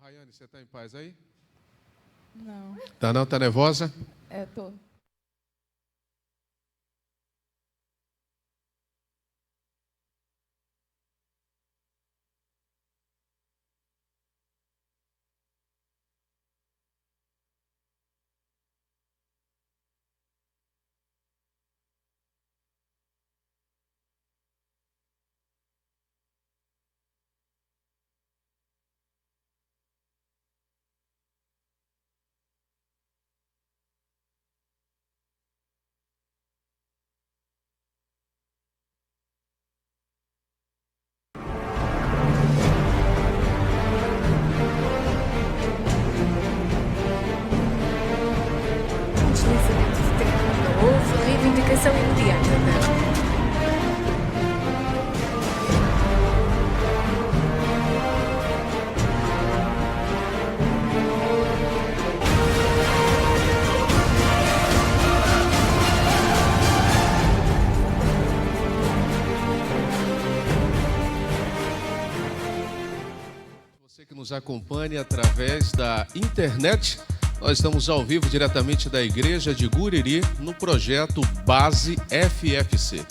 Rayane, você está em paz aí? Não. Tá não? Tá nervosa? Tô. Deslizamento de terreno novo, reivindicação imediata. Você que nos acompanha através da internet, nós estamos ao vivo diretamente da Igreja de Guriri no projeto Base FFC.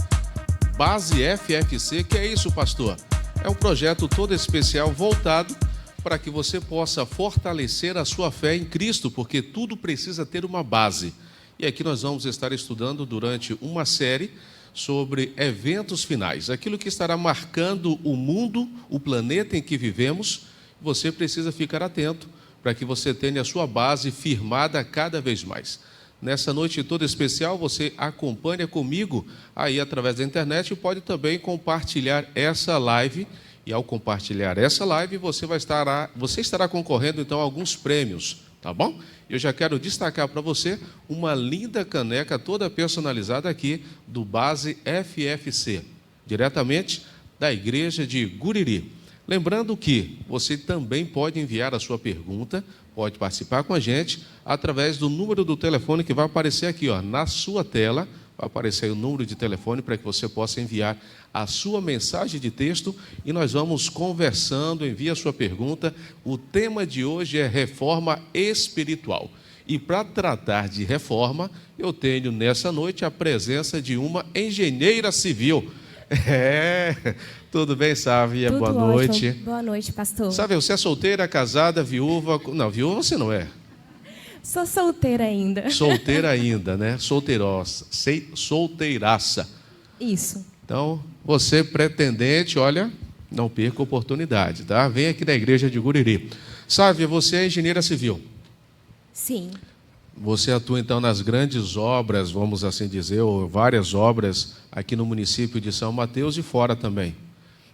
Base FFC, que é isso, pastor? É um projeto todo especial voltado para que você possa fortalecer a sua fé em Cristo, porque tudo precisa ter uma base. E aqui nós vamos estar estudando durante uma série sobre eventos finais, aquilo que estará marcando o mundo, o planeta em que vivemos. Você precisa ficar atento para que você tenha a sua base firmada cada vez mais. Nessa noite toda especial, você acompanha comigo aí através da internet e pode também compartilhar essa live. E ao compartilhar essa live, você estará concorrendo então a alguns prêmios, tá bom? Eu já quero destacar para você uma linda caneca toda personalizada aqui do Base FFC, diretamente da Igreja de Guriri. Lembrando que você também pode enviar a sua pergunta, pode participar com a gente através do número do telefone que vai aparecer aqui, ó, na sua tela. Vai aparecer aí o número de telefone para que você possa enviar a sua mensagem de texto e nós vamos conversando. Envie a sua pergunta. O tema de hoje é reforma espiritual. E para tratar de reforma, eu tenho nessa noite a presença de uma engenheira civil. Tudo bem, Sávia? Tudo Boa ótimo. noite. Boa noite, pastor. Sávia, você é solteira, casada, viúva? Não, viúva você não é. Sou solteira ainda. Solteira ainda, né? Solteiraça. Isso. Então, você pretendente, olha, não perca a oportunidade, tá? Vem aqui na Igreja de Guriri. Sávia, você é engenheira civil. Sim. Você atua, então, nas grandes obras, vamos assim dizer, ou várias obras aqui no município de São Mateus e fora também.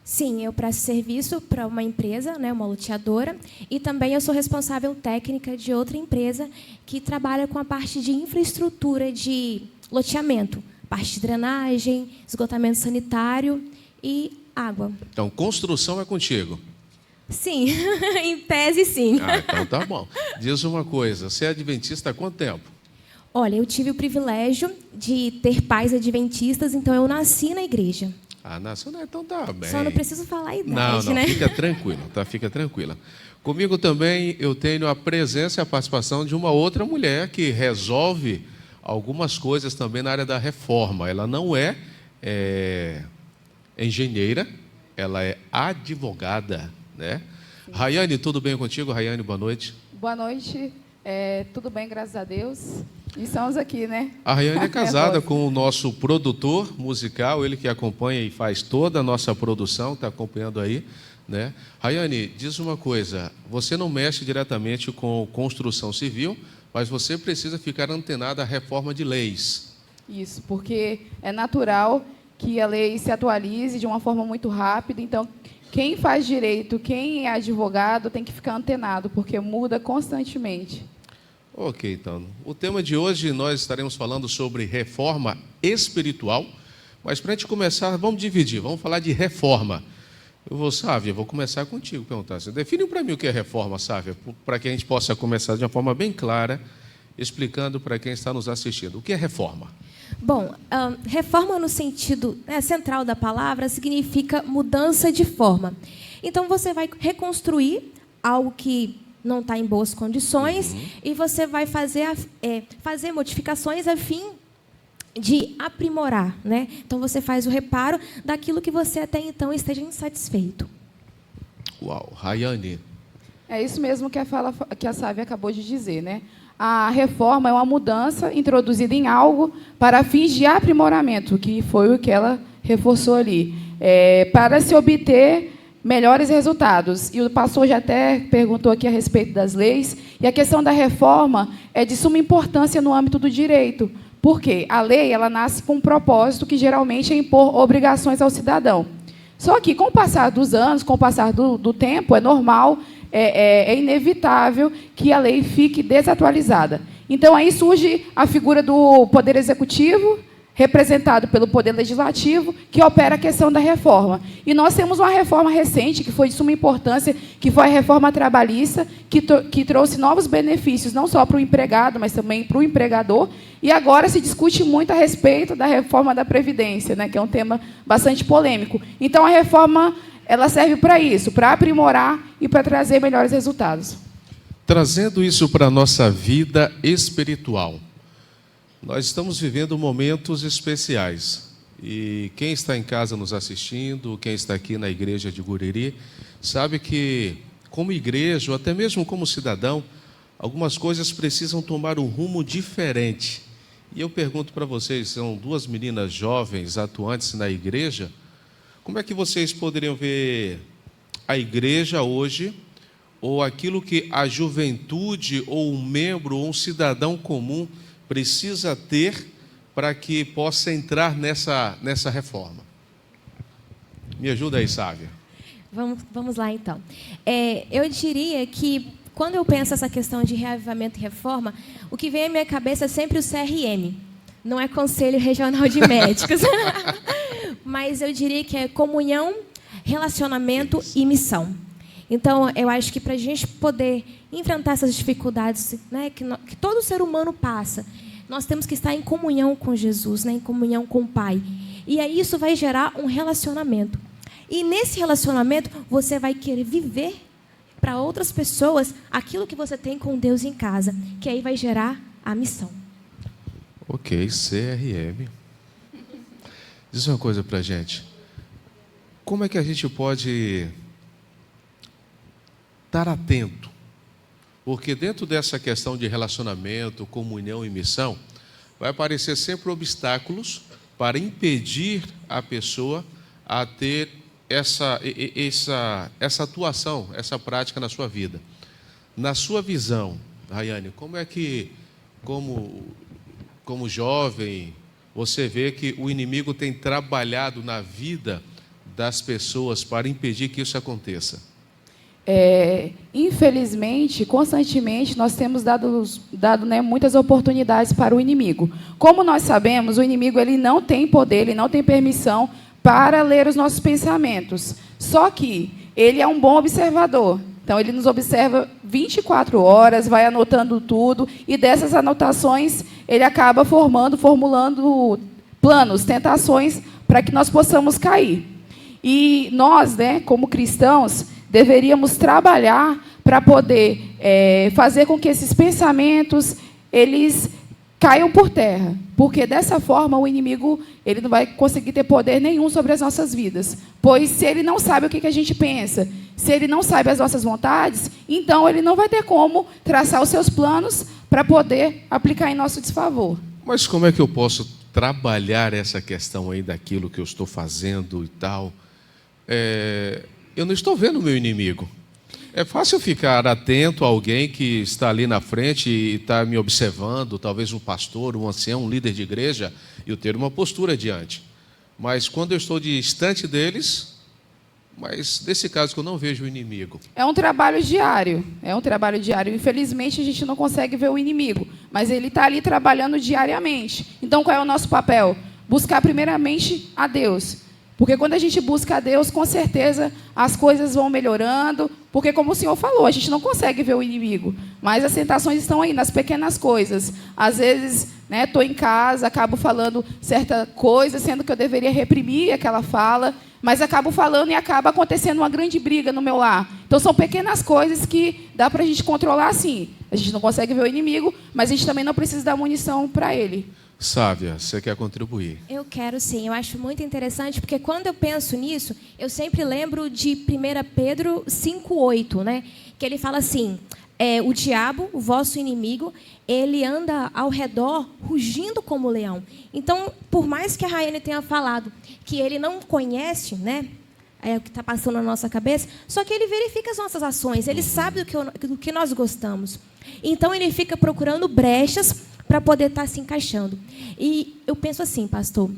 Sim, eu presto serviço para uma empresa, né, uma loteadora, e também eu sou responsável técnica de outra empresa que trabalha com a parte de infraestrutura de loteamento, parte de drenagem, esgotamento sanitário e água. Então, construção é contigo. Sim, em tese sim. Ah, então tá bom. Diz uma coisa, você é adventista há quanto tempo? Olha, eu tive o privilégio de ter pais adventistas, então eu nasci na igreja. Ah, nasceu, né? Então tá bem. Só não preciso falar a idade, não, né? fica tranquilo, tá? Fica tranquila. Comigo também eu tenho a presença e a participação de uma outra mulher que resolve algumas coisas também na área da reforma. Ela não é engenheira, ela é advogada, né? Rayane, tudo bem contigo? Rayane, boa noite. Boa noite. Tudo bem, graças a Deus. E estamos aqui, né? A Rayane é casada com o nosso produtor musical, ele que acompanha e faz toda a nossa produção, está acompanhando aí, né? Rayane, diz uma coisa, você não mexe diretamente com construção civil, mas você precisa ficar antenada à reforma de leis. Isso, porque é natural que a lei se atualize de uma forma muito rápida, então quem faz direito, quem é advogado, tem que ficar antenado, porque muda constantemente. Ok, então. O tema de hoje nós estaremos falando sobre reforma espiritual, mas para a gente começar, vamos dividir, vamos falar de reforma. Sávia, vou começar contigo, perguntar. Define para mim o que é reforma, Sávia, para que a gente possa começar de uma forma bem clara, explicando para quem está nos assistindo. O que é reforma? Bom, reforma no sentido central da palavra significa mudança de forma. Então, você vai reconstruir algo que não está em boas condições, e você vai fazer modificações a fim de aprimorar, né? Então, você faz o reparo daquilo que você até então esteja insatisfeito. Uau, Rayane. É isso mesmo que a Sávia acabou de dizer, né? A reforma é uma mudança introduzida em algo para fins de aprimoramento, que foi o que ela reforçou ali, para se obter melhores resultados. E o pastor já até perguntou aqui a respeito das leis, e a questão da reforma é de suma importância no âmbito do direito, porque a lei ela nasce com um propósito que geralmente é impor obrigações ao cidadão. Só que, com o passar dos anos, com o passar do tempo, é normal, é inevitável que a lei fique desatualizada. Então, aí surge a figura do Poder Executivo, representado pelo Poder Legislativo, que opera a questão da reforma. E nós temos uma reforma recente, que foi de suma importância, que foi a reforma trabalhista, que trouxe novos benefícios, não só para o empregado, mas também para o empregador. E agora se discute muito a respeito da reforma da Previdência, né, que é um tema bastante polêmico. Então, a reforma ela serve para isso, para aprimorar e para trazer melhores resultados. Trazendo isso para a nossa vida espiritual. Nós estamos vivendo momentos especiais. E quem está em casa nos assistindo, quem está aqui na igreja de Guriri, sabe que, como igreja, ou até mesmo como cidadão, algumas coisas precisam tomar um rumo diferente. E eu pergunto para vocês, são duas meninas jovens, atuantes na igreja, como é que vocês poderiam ver a igreja hoje, ou aquilo que a juventude, ou um membro, ou um cidadão comum precisa ter para que possa entrar nessa reforma? Me ajuda aí, Sávia. Vamos lá, então. Eu diria que, quando eu penso essa questão de reavivamento e reforma, o que vem à minha cabeça é sempre o CRM. Não é Conselho Regional de Médicos. Mas eu diria que é comunhão, relacionamento e missão. Então, eu acho que para a gente poder enfrentar essas dificuldades, né, que todo ser humano passa, nós temos que estar em comunhão com Jesus, né, em comunhão com o Pai. E aí isso vai gerar um relacionamento. E nesse relacionamento, você vai querer viver para outras pessoas aquilo que você tem com Deus em casa, que aí vai gerar a missão. Ok, CRM. Diz uma coisa para a gente. Como é que a gente pode estar atento? Porque dentro dessa questão de relacionamento, comunhão e missão, vai aparecer sempre obstáculos para impedir a pessoa a ter essa atuação, essa prática na sua vida. Na sua visão, Rayane, como é que, como jovem, você vê que o inimigo tem trabalhado na vida das pessoas para impedir que isso aconteça? Infelizmente, constantemente, nós temos dado né, muitas oportunidades para o inimigo. Como nós sabemos, o inimigo ele não tem poder, ele não tem permissão para ler os nossos pensamentos. Só que ele é um bom observador. Então, ele nos observa 24 horas, vai anotando tudo, e dessas anotações, ele acaba formulando planos, tentações, para que nós possamos cair. E nós, né, como cristãos, deveríamos trabalhar para poder fazer com que esses pensamentos eles caiam por terra, porque dessa forma o inimigo ele não vai conseguir ter poder nenhum sobre as nossas vidas, pois se ele não sabe o que a gente pensa, se ele não sabe as nossas vontades, então ele não vai ter como traçar os seus planos para poder aplicar em nosso desfavor. Mas como é que eu posso trabalhar essa questão aí daquilo que eu estou fazendo e tal? Eu não estou vendo o meu inimigo. É fácil ficar atento a alguém que está ali na frente e está me observando, talvez um pastor, um ancião, um líder de igreja, e eu ter uma postura diante. Mas quando eu estou distante deles, mas nesse caso que eu não vejo o inimigo. É um trabalho diário, Infelizmente, a gente não consegue ver o inimigo, mas ele está ali trabalhando diariamente. Então, qual é o nosso papel? Buscar primeiramente a Deus. Porque quando a gente busca a Deus, com certeza as coisas vão melhorando, porque como o senhor falou, a gente não consegue ver o inimigo, mas as tentações estão aí, nas pequenas coisas. Às vezes, estou em casa, acabo falando certa coisa, sendo que eu deveria reprimir aquela fala, mas acabo falando e acaba acontecendo uma grande briga no meu lar. Então, são pequenas coisas que dá para a gente controlar, sim. A gente não consegue ver o inimigo, mas a gente também não precisa dar munição para ele. Sávia, você quer contribuir? Eu quero sim, eu acho muito interessante, porque quando eu penso nisso, eu sempre lembro de 1 Pedro 5,8, né? Que ele fala assim, o diabo, o vosso inimigo, ele anda ao redor rugindo como leão. Então, por mais que a Raiane tenha falado que ele não conhece, né? É o que está passando na nossa cabeça, só que ele verifica as nossas ações, ele sabe do que nós gostamos. Então, ele fica procurando brechas para poder estar se encaixando. E eu penso assim, pastor,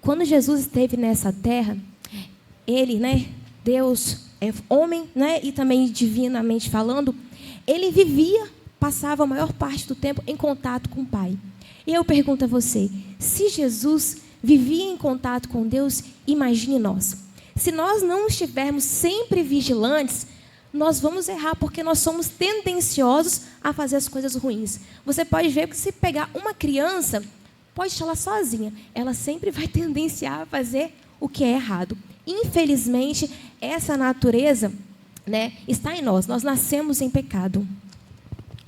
quando Jesus esteve nessa terra, ele, né, Deus, homem, né, e também divinamente falando, ele passava a maior parte do tempo em contato com o Pai. E eu pergunto a você, se Jesus vivia em contato com Deus, imagine nós. Se nós não estivermos sempre vigilantes, nós vamos errar, porque nós somos tendenciosos a fazer as coisas ruins. Você pode ver que se pegar uma criança, pode deixar ela sozinha, ela sempre vai tendenciar a fazer o que é errado. Infelizmente, essa natureza, né, está em nós. Nós nascemos em pecado.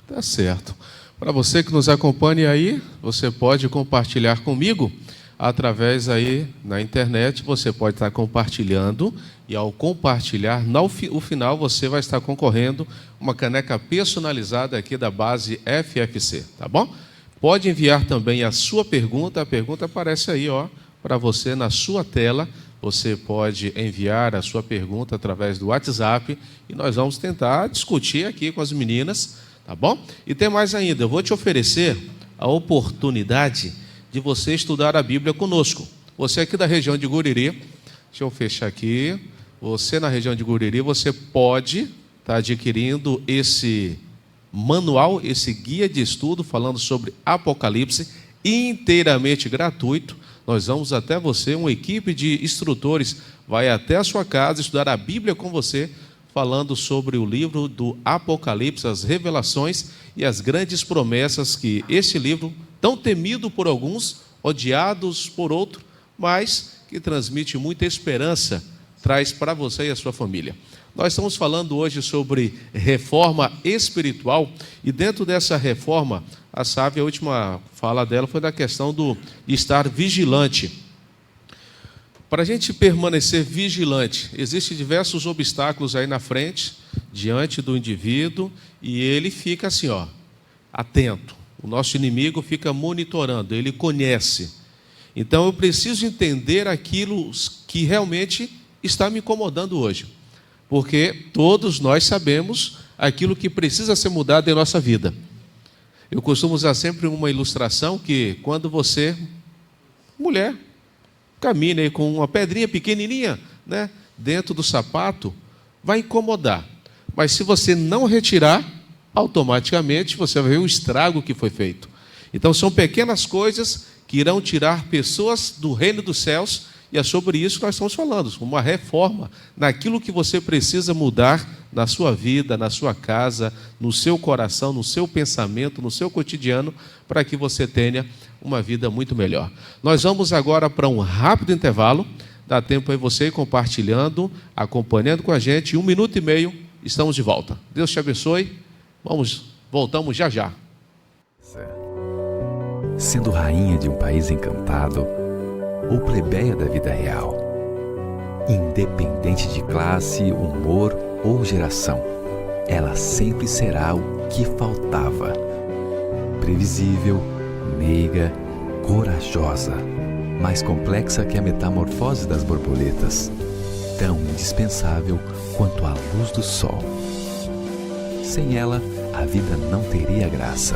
Tá certo. Para você que nos acompanha aí, você pode compartilhar comigo através aí na internet, você pode estar compartilhando e ao compartilhar, no final você vai estar concorrendo uma caneca personalizada aqui da base FFC, tá bom? Pode enviar também a sua pergunta, a pergunta aparece aí, ó, para você na sua tela. Você pode enviar a sua pergunta através do WhatsApp e nós vamos tentar discutir aqui com as meninas, tá bom? E tem mais ainda, eu vou te oferecer a oportunidade de você estudar a Bíblia conosco. Você aqui da região de Guriri, deixa eu fechar aqui, você na região de Guriri, você pode estar adquirindo esse manual, esse guia de estudo falando sobre Apocalipse, inteiramente gratuito. Nós vamos até você, uma equipe de instrutores vai até a sua casa estudar a Bíblia com você, falando sobre o livro do Apocalipse, as revelações e as grandes promessas que esse livro, tão temido por alguns, odiados por outros, mas que transmite muita esperança, traz para você e a sua família. Nós estamos falando hoje sobre reforma espiritual, e dentro dessa reforma, a Sávia, a última fala dela foi da questão de estar vigilante. Para a gente permanecer vigilante, existem diversos obstáculos aí na frente, diante do indivíduo, e ele fica assim, ó, atento. O nosso inimigo fica monitorando, ele conhece. Então eu preciso entender aquilo que realmente está me incomodando hoje. Porque todos nós sabemos aquilo que precisa ser mudado em nossa vida. Eu costumo usar sempre uma ilustração que quando você, mulher, camina aí com uma pedrinha pequenininha, né, dentro do sapato, vai incomodar. Mas se você não retirar, automaticamente você vai ver o estrago que foi feito. Então são pequenas coisas que irão tirar pessoas do reino dos céus, e é sobre isso que nós estamos falando, uma reforma naquilo que você precisa mudar na sua vida, na sua casa, no seu coração, no seu pensamento, no seu cotidiano, para que você tenha uma vida muito melhor. Nós vamos agora para um rápido intervalo, dá tempo aí você ir compartilhando, acompanhando com a gente, 1 minuto e meio, estamos de volta. Deus te abençoe, voltamos já já. Sendo rainha de um país encantado, ou plebeia da vida real, independente de classe, humor ou geração, ela sempre será o que faltava. Previsível, meiga, corajosa, mais complexa que a metamorfose das borboletas, tão indispensável quanto a luz do sol. Sem ela, a vida não teria graça,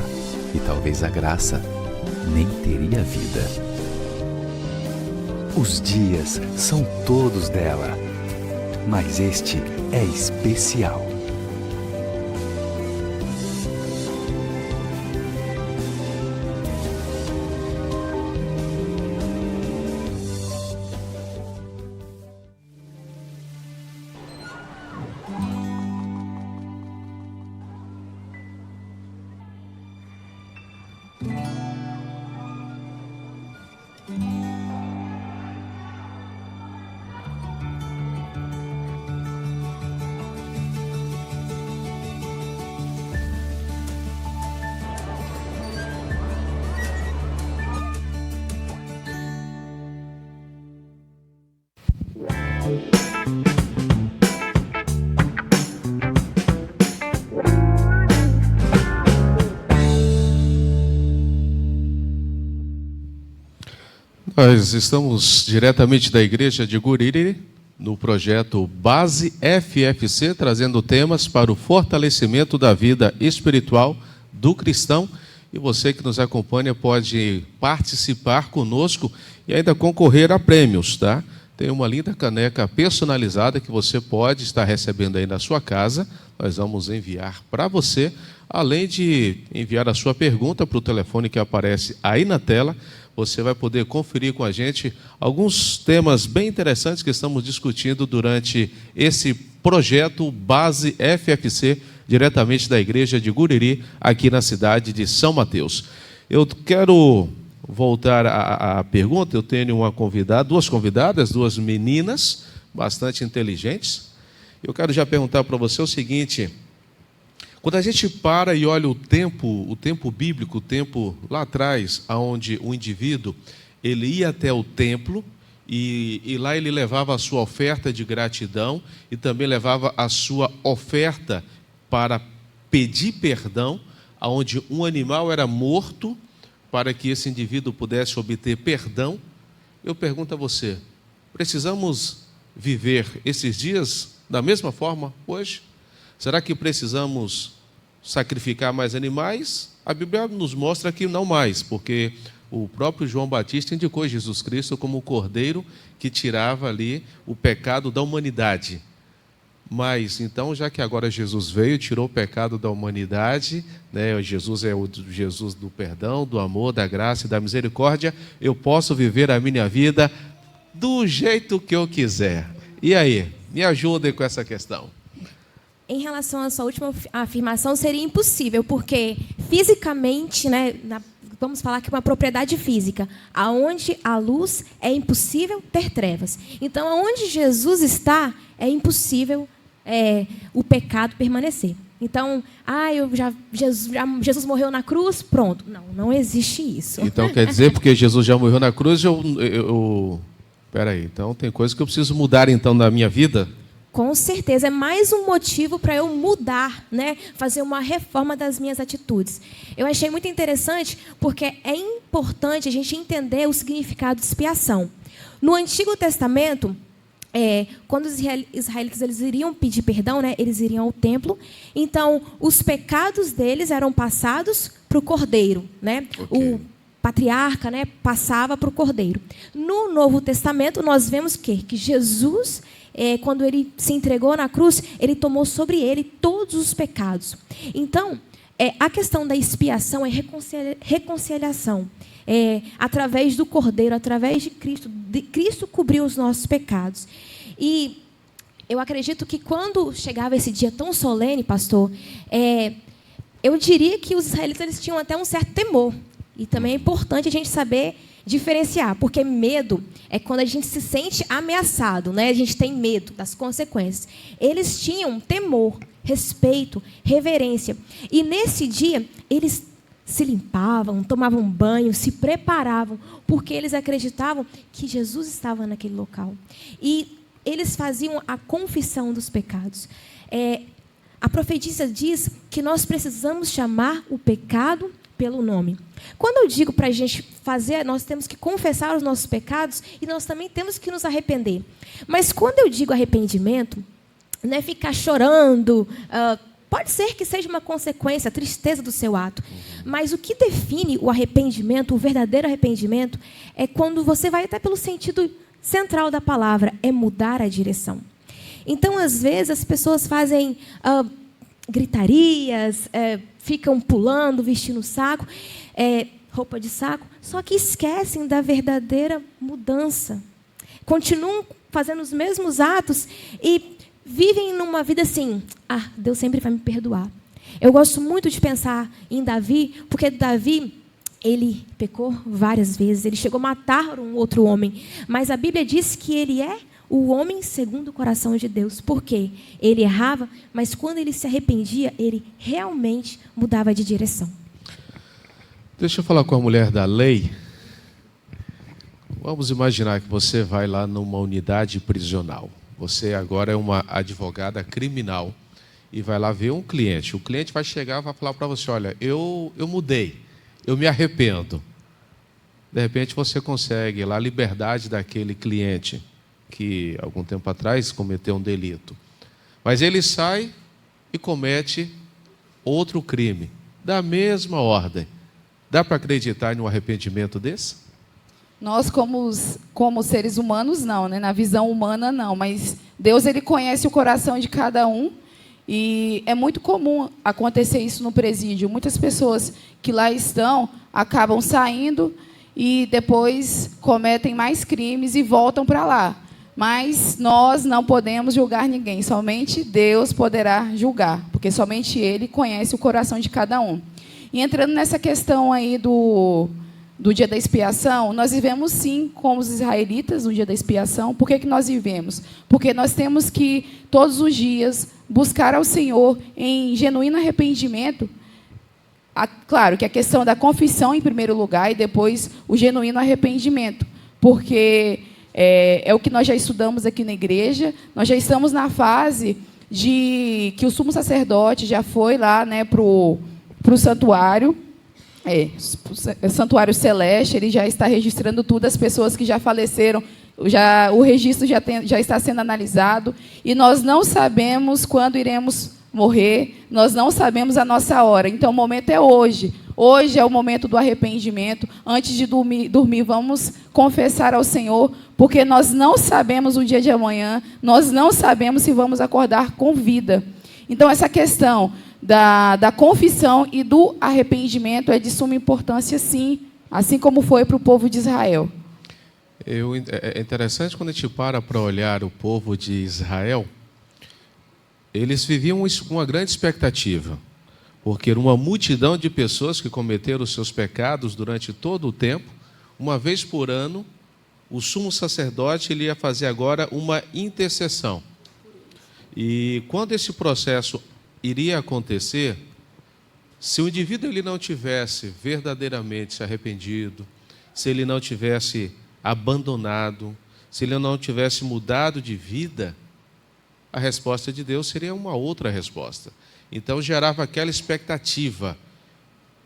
e talvez a graça nem teria vida. Os dias são todos dela, mas este é especial. Nós estamos diretamente da Igreja de Guriri, no projeto Base FFC, trazendo temas para o fortalecimento da vida espiritual do cristão. E você que nos acompanha pode participar conosco e ainda concorrer a prêmios, tá? Tem uma linda caneca personalizada que você pode estar recebendo aí na sua casa. Nós vamos enviar para você, além de enviar a sua pergunta para o telefone que aparece aí na tela. Você vai poder conferir com a gente alguns temas bem interessantes que estamos discutindo durante esse projeto Base FFC, diretamente da Igreja de Guriri, aqui na cidade de São Mateus. Eu quero voltar à pergunta. Eu tenho duas convidadas, duas meninas bastante inteligentes. Eu quero já perguntar para você o seguinte: quando a gente para e olha o tempo bíblico, o tempo lá atrás, onde o indivíduo ele ia até o templo e lá ele levava a sua oferta de gratidão e também levava a sua oferta para pedir perdão, onde um animal era morto para que esse indivíduo pudesse obter perdão. Eu pergunto a você: precisamos viver esses dias da mesma forma hoje? Será que precisamos sacrificar mais animais? A Bíblia nos mostra que não mais, porque o próprio João Batista indicou Jesus Cristo como o cordeiro que tirava ali o pecado da humanidade. Mas, então, já que agora Jesus veio, tirou o pecado da humanidade, né? Jesus é o Jesus do perdão, do amor, da graça e da misericórdia, eu posso viver a minha vida do jeito que eu quiser. E aí, me ajudem com essa questão. Em relação à sua última afirmação, seria impossível, porque fisicamente, né, vamos falar que uma propriedade física, aonde a luz é impossível ter trevas. Então, aonde Jesus está, é impossível o pecado permanecer. Então, Jesus morreu na cruz, pronto. Não existe isso. Então, quer dizer, porque Jesus já morreu na cruz, peraí, então tem coisa que eu preciso mudar então na minha vida? Com certeza, é mais um motivo para eu mudar, né? Fazer uma reforma das minhas atitudes. Eu achei muito interessante, porque é importante a gente entender o significado de expiação. No Antigo Testamento, quando os israelitas eles iriam pedir perdão, né? Eles iriam ao templo. Então, os pecados deles eram passados para o cordeiro, né? Okay. O patriarca, né, passava para o cordeiro. No Novo Testamento, nós vemos que Jesus, quando ele se entregou na cruz, ele tomou sobre ele todos os pecados. Então, a questão da expiação é reconciliação. Através do cordeiro, através de Cristo. Cristo cobriu os nossos pecados. E eu acredito que quando chegava esse dia tão solene, pastor, eu diria que os israelitas eles tinham até um certo temor. E também é importante a gente saber diferenciar, porque medo é quando a gente se sente ameaçado, né? A gente tem medo das consequências. Eles tinham temor, respeito, reverência. E nesse dia, eles se limpavam, tomavam banho, se preparavam, porque eles acreditavam que Jesus estava naquele local. E eles faziam a confissão dos pecados. A profetisa diz que nós precisamos chamar o pecado pelo nome. Quando eu digo para a gente fazer, nós temos que confessar os nossos pecados e nós também temos que nos arrepender. Mas quando eu digo arrependimento, não é ficar chorando, pode ser que seja uma consequência, a tristeza do seu ato. Mas o que define o arrependimento, o verdadeiro arrependimento, é quando você vai até pelo sentido central da palavra, é mudar a direção. Então, às vezes, as pessoas fazem gritarias, ficam pulando, vestindo saco, roupa de saco, só que esquecem da verdadeira mudança. Continuam fazendo os mesmos atos e vivem numa vida assim: Deus sempre vai me perdoar. Eu gosto muito de pensar em Davi, porque Davi, ele pecou várias vezes, ele chegou a matar um outro homem, mas a Bíblia diz que ele é o homem segundo o coração de Deus. Por quê? Ele errava, mas quando ele se arrependia, ele realmente mudava de direção. Deixa eu falar com a mulher da lei. Vamos imaginar que você vai lá numa unidade prisional. Você agora é uma advogada criminal e vai lá ver um cliente. O cliente vai chegar e vai falar para você: olha, eu mudei, eu me arrependo. De repente você consegue lá a liberdade daquele cliente que algum tempo atrás cometeu um delito. Mas ele sai e comete outro crime, da mesma ordem. Dá para acreditar em um arrependimento desse? Nós, como seres humanos, não, né? Na visão humana, não. Mas Deus, ele conhece o coração de cada um. E é muito comum acontecer isso no presídio. Muitas pessoas que lá estão acabam saindo e depois cometem mais crimes e voltam para lá. Mas nós não podemos julgar ninguém, somente Deus poderá julgar, porque somente Ele conhece o coração de cada um. E entrando nessa questão aí do dia da expiação, nós vivemos sim como os israelitas no dia da expiação. Por que nós vivemos? Porque nós temos que, todos os dias, buscar ao Senhor em genuíno arrependimento. Claro que a questão da confissão em primeiro lugar e depois o genuíno arrependimento, porque é o que nós já estudamos aqui na igreja. Nós já estamos na fase de que o sumo sacerdote já foi lá, né, para o santuário, o santuário celeste. Ele já está registrando tudo, as pessoas que já faleceram, o registro já está sendo analisado, e nós não sabemos quando iremos morrer, nós não sabemos a nossa hora. Então, o momento é hoje. Hoje é o momento do arrependimento. Antes de dormir, vamos confessar ao Senhor, porque nós não sabemos o dia de amanhã, nós não sabemos se vamos acordar com vida. Então, essa questão da confissão e do arrependimento é de suma importância, sim, assim como foi para o povo de Israel. É interessante quando a gente para olhar o povo de Israel. Eles viviam uma grande expectativa, porque era uma multidão de pessoas que cometeram os seus pecados durante todo o tempo. Uma vez por ano, o sumo sacerdote ele ia fazer agora uma intercessão. E quando esse processo iria acontecer, se o indivíduo ele não tivesse verdadeiramente se arrependido, se ele não tivesse abandonado, se ele não tivesse mudado de vida, a resposta de Deus seria uma outra resposta. Então gerava aquela expectativa,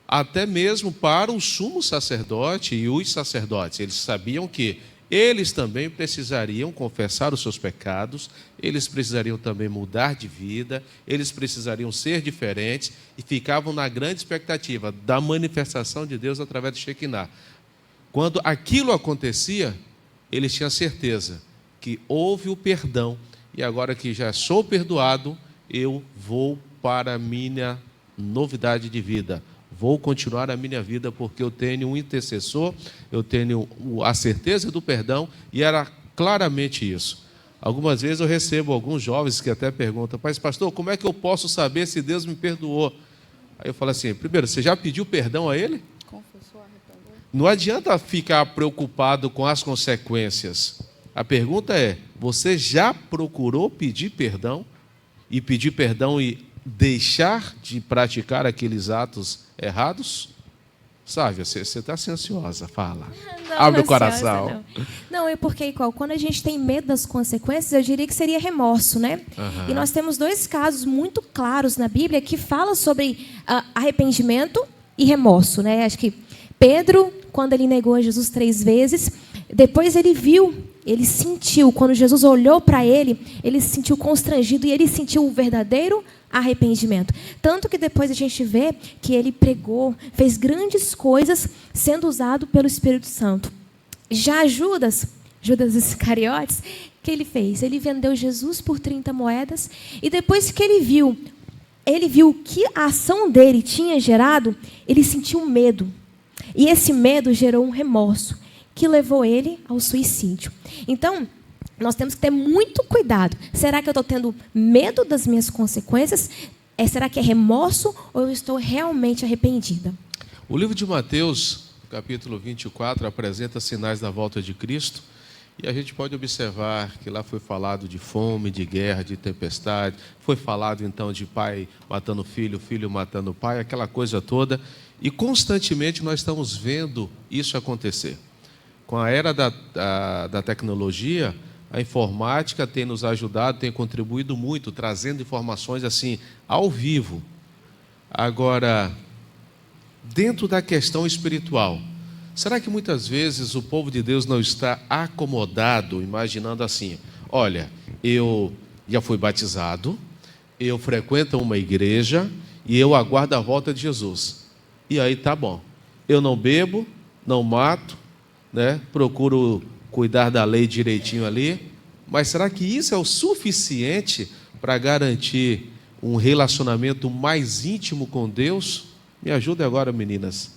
até mesmo para o sumo sacerdote e os sacerdotes. Eles sabiam que eles também precisariam confessar os seus pecados, eles precisariam também mudar de vida, eles precisariam ser diferentes, e ficavam na grande expectativa da manifestação de Deus através do Shekinah. Quando aquilo acontecia, eles tinham certeza que houve o perdão, e agora que já sou perdoado, eu vou para a minha novidade de vida. Vou continuar a minha vida porque eu tenho um intercessor, eu tenho a certeza do perdão, e era claramente isso. Algumas vezes eu recebo alguns jovens que até perguntam: mas pastor, como é que eu posso saber se Deus me perdoou? Aí eu falo assim: primeiro, você já pediu perdão a Ele? Confessou, arrependeu? Não adianta ficar preocupado com as consequências. A pergunta é: você já procurou pedir perdão? E pedir perdão e deixar de praticar aqueles atos errados? Sávia, você está ansiosa, fala. Não, Abre o ansiosa, coração. Não, é porque quando a gente tem medo das consequências, eu diria que seria remorso, né? Uhum. E nós temos dois casos muito claros na Bíblia que falam sobre arrependimento e remorso, né? Acho que Pedro, quando ele negou a Jesus 3 vezes, depois ele viu, ele sentiu, quando Jesus olhou para ele se sentiu constrangido e ele sentiu o verdadeiro arrependimento. Tanto que depois a gente vê que ele pregou, fez grandes coisas sendo usado pelo Espírito Santo. Já Judas Iscariotes, o que ele fez? Ele vendeu Jesus por 30 moedas e depois que ele viu que a ação dele tinha gerado, ele sentiu medo. E esse medo gerou um remorso que levou ele ao suicídio. Então, nós temos que ter muito cuidado. Será que eu estou tendo medo das minhas consequências? Será que é remorso ou eu estou realmente arrependida? O livro de Mateus, capítulo 24, apresenta sinais da volta de Cristo. E a gente pode observar que lá foi falado de fome, de guerra, de tempestade. Foi falado, então, de pai matando filho, filho matando pai, aquela coisa toda. E constantemente nós estamos vendo isso acontecer. Com a era da tecnologia, a informática tem nos ajudado, tem contribuído muito, trazendo informações assim, ao vivo. Agora, dentro da questão espiritual, Será que muitas vezes o povo de Deus não está acomodado, imaginando assim: olha, eu já fui batizado, eu frequento uma igreja e eu aguardo a volta de Jesus. E aí tá bom. Eu não bebo, não mato, né? Procuro cuidar da lei direitinho ali. Mas será que isso é o suficiente para garantir um relacionamento mais íntimo com Deus? Me ajude agora, meninas.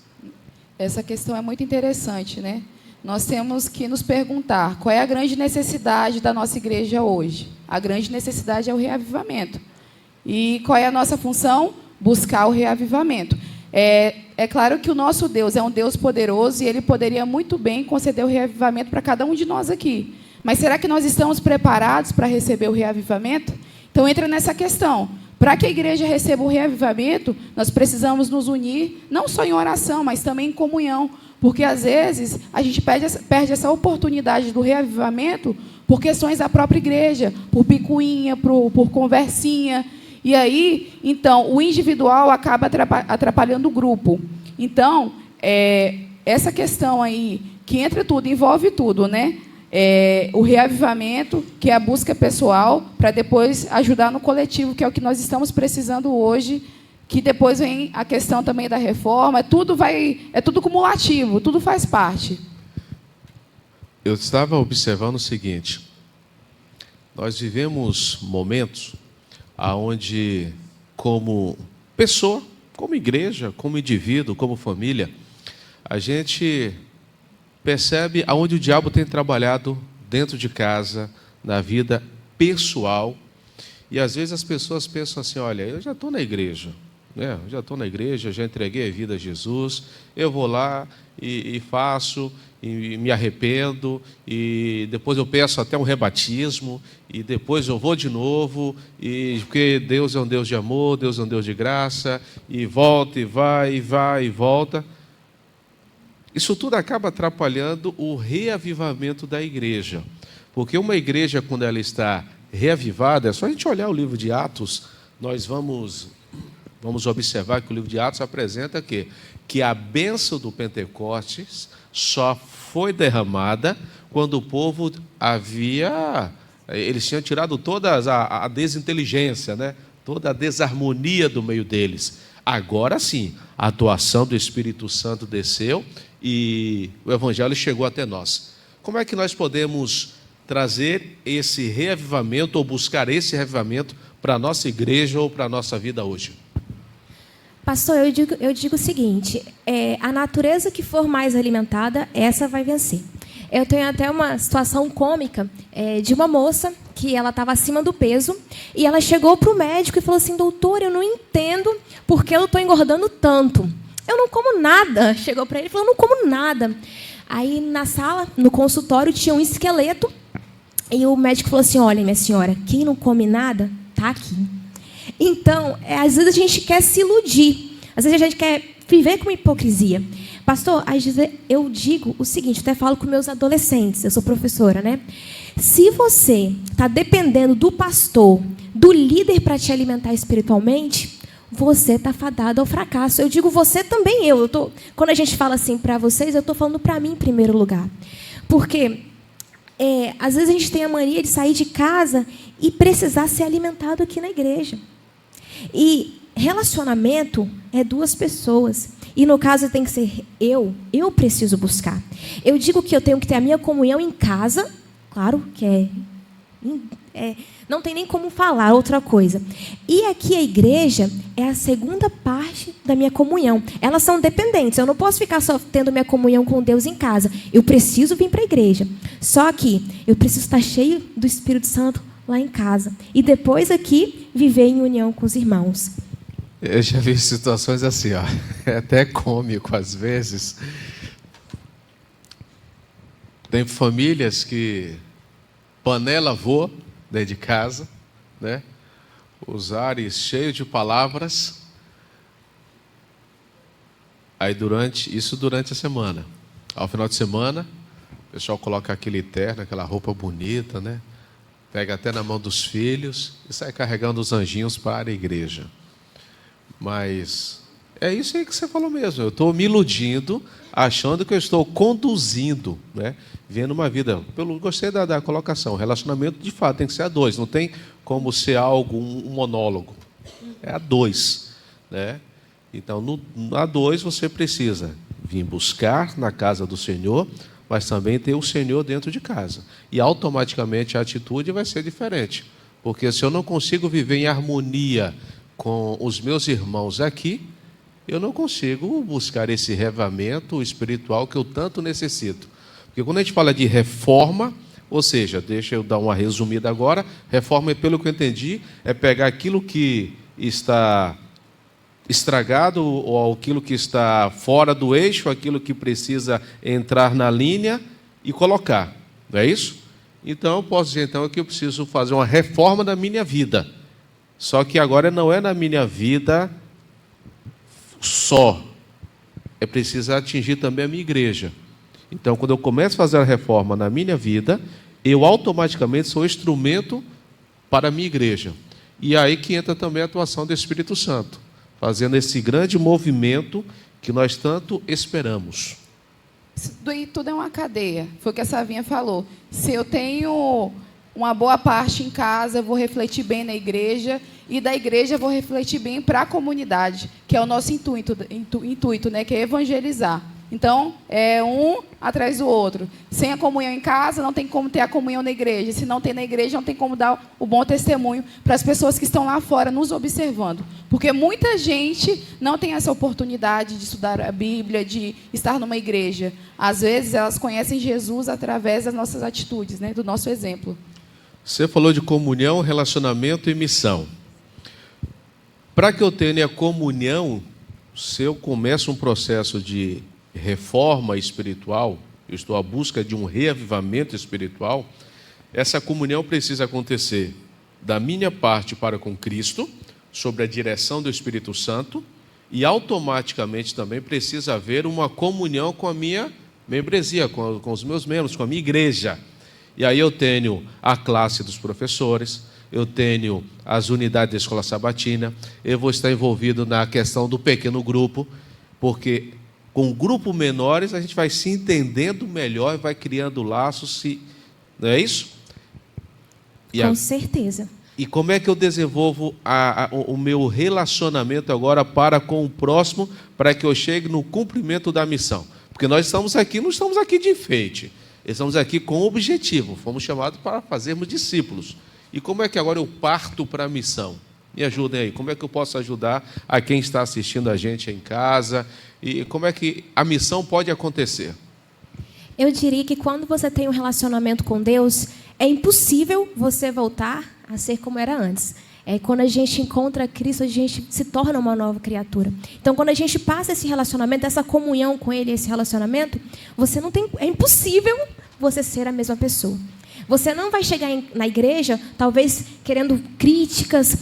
Essa questão é muito interessante, né? Nós temos que nos perguntar qual é a grande necessidade da nossa igreja hoje. A grande necessidade é o reavivamento. E qual é a nossa função? Buscar o reavivamento. É claro que o nosso Deus é um Deus poderoso e Ele poderia muito bem conceder o reavivamento para cada um de nós aqui. Mas será que nós estamos preparados para receber o reavivamento? Então entra nessa questão. Para que a igreja receba o reavivamento, nós precisamos nos unir, não só em oração, mas também em comunhão. Porque, às vezes, a gente perde essa oportunidade do reavivamento por questões da própria igreja, por picuinha, por conversinha. E aí, então, o individual acaba atrapalhando o grupo. Então, essa questão aí, que entra tudo, envolve tudo, né? O reavivamento, que é a busca pessoal, para depois ajudar no coletivo, que é o que nós estamos precisando hoje, que depois vem a questão também da reforma, é tudo cumulativo, tudo faz parte. Eu estava observando o seguinte: nós vivemos momentos onde, como pessoa, como igreja, como indivíduo, como família, a gente percebe aonde o diabo tem trabalhado dentro de casa, na vida pessoal. E às vezes as pessoas pensam assim: olha, eu já estou na igreja, né? Eu já estou na igreja, já entreguei a vida a Jesus, eu vou lá e faço, e me arrependo, e depois eu peço até um rebatismo, e depois eu vou de novo, porque Deus é um Deus de amor, Deus é um Deus de graça, e volta, e vai, e volta. Isso tudo acaba atrapalhando o reavivamento da igreja. Porque uma igreja, quando ela está reavivada, é só a gente olhar o livro de Atos, nós vamos observar que o livro de Atos apresenta que a bênção do Pentecostes só foi derramada quando o povo eles tinham tirado toda a desinteligência, né? Toda a desarmonia do meio deles. Agora sim, a atuação do Espírito Santo desceu e o Evangelho chegou até nós. Como é que nós podemos trazer esse reavivamento ou buscar esse reavivamento para a nossa igreja ou para a nossa vida hoje? Pastor, eu digo o seguinte: a natureza que for mais alimentada, essa vai vencer. Eu tenho até uma situação cômica de uma moça que ela estava acima do peso e ela chegou para o médico e falou assim: doutor, eu não entendo porque eu estou engordando tanto. Eu não como nada. Chegou para ele e falou: eu não como nada. Aí na sala, no consultório, tinha um esqueleto e o médico falou assim: olha, minha senhora, quem não come nada, está aqui. Então, às vezes a gente quer se iludir, às vezes a gente quer viver com hipocrisia. Pastor, às vezes eu digo o seguinte, até falo com meus adolescentes, eu sou professora, né? Se você está dependendo do pastor, do líder para te alimentar espiritualmente, você está fadado ao fracasso. Eu digo você também, quando a gente fala assim para vocês, eu estou falando para mim em primeiro lugar. Porque às vezes a gente tem a mania de sair de casa e precisar ser alimentado aqui na igreja. E relacionamento é duas pessoas. E no caso tem que ser eu preciso buscar. Eu digo que eu tenho que ter a minha comunhão em casa, claro que não tem nem como falar outra coisa. E aqui a igreja é a segunda parte da minha comunhão. Elas são dependentes. Eu não posso ficar só tendo minha comunhão com Deus em casa. Eu preciso vir para a igreja. Só que eu preciso estar cheio do Espírito Santo lá em casa. E depois aqui viver em união com os irmãos. Eu já vi situações assim, ó, é até cômico às vezes. Tem famílias que panela voa dentro de casa, né? Os ares cheios de palavras. Aí durante a semana. Ao final de semana, o pessoal coloca aquele terno, aquela roupa bonita, né? Pega até na mão dos filhos e sai carregando os anjinhos para a igreja. Mas É isso aí que você falou mesmo. Eu estou me iludindo, achando que eu estou conduzindo, né? Vendo uma vida. Gostei da colocação. Relacionamento, de fato, tem que ser a dois. Não tem como ser algo, um monólogo. É a dois, né? Então, a dois, você precisa vir buscar na casa do Senhor, mas também ter o Senhor dentro de casa. E automaticamente a atitude vai ser diferente. Porque se eu não consigo viver em harmonia com os meus irmãos aqui, eu não consigo buscar esse revivamento espiritual que eu tanto necessito. Porque quando a gente fala de reforma, ou seja, deixa eu dar uma resumida agora, reforma, pelo que eu entendi, é pegar aquilo que está estragado ou aquilo que está fora do eixo, aquilo que precisa entrar na linha e colocar. Não é isso? Então, eu posso dizer então que eu preciso fazer uma reforma da minha vida. Só que agora não é na minha vida só. É preciso atingir também a minha igreja. Então, quando eu começo a fazer a reforma na minha vida, eu automaticamente sou instrumento para a minha igreja. E aí que entra também a atuação do Espírito Santo, fazendo esse grande movimento que nós tanto esperamos. Isso daí tudo é uma cadeia. Foi o que a Savinha falou. Se eu tenho uma boa parte em casa, eu vou refletir bem na igreja, e da igreja eu vou refletir bem para a comunidade, que é o nosso intuito, né, que é evangelizar. Então, é um atrás do outro. Sem a comunhão em casa, não tem como ter a comunhão na igreja. Se não tem na igreja, não tem como dar o bom testemunho para as pessoas que estão lá fora nos observando. Porque muita gente não tem essa oportunidade de estudar a Bíblia, de estar numa igreja. Às vezes, elas conhecem Jesus através das nossas atitudes, né, do nosso exemplo. Você falou de comunhão, relacionamento e missão. Para que eu tenha comunhão, se eu começo um processo de reforma espiritual, eu estou à busca de um reavivamento espiritual, essa comunhão precisa acontecer da minha parte para com Cristo, sob a direção do Espírito Santo, e automaticamente também precisa haver uma comunhão com a minha membresia, com os meus membros, com a minha igreja. E aí eu tenho a classe dos professores, eu tenho as unidades da escola sabatina, eu vou estar envolvido na questão do pequeno grupo, porque com grupo menores a gente vai se entendendo melhor e vai criando laços, não é isso? Com certeza. E como é que eu desenvolvo o meu relacionamento agora para com o próximo, para que eu chegue no cumprimento da missão? Porque nós estamos aqui, não estamos aqui de enfeite, estamos aqui com objetivo, fomos chamados para fazermos discípulos. E como é que agora eu parto para a missão? Me ajudem aí, como é que eu posso ajudar a quem está assistindo a gente em casa? E como é que a missão pode acontecer? Eu diria que quando você tem um relacionamento com Deus, é impossível você voltar a ser como era antes. Quando a gente encontra Cristo, a gente se torna uma nova criatura. Então, quando a gente passa esse relacionamento, essa comunhão com Ele, esse relacionamento, é impossível você ser a mesma pessoa. Você não vai chegar na igreja, talvez querendo críticas,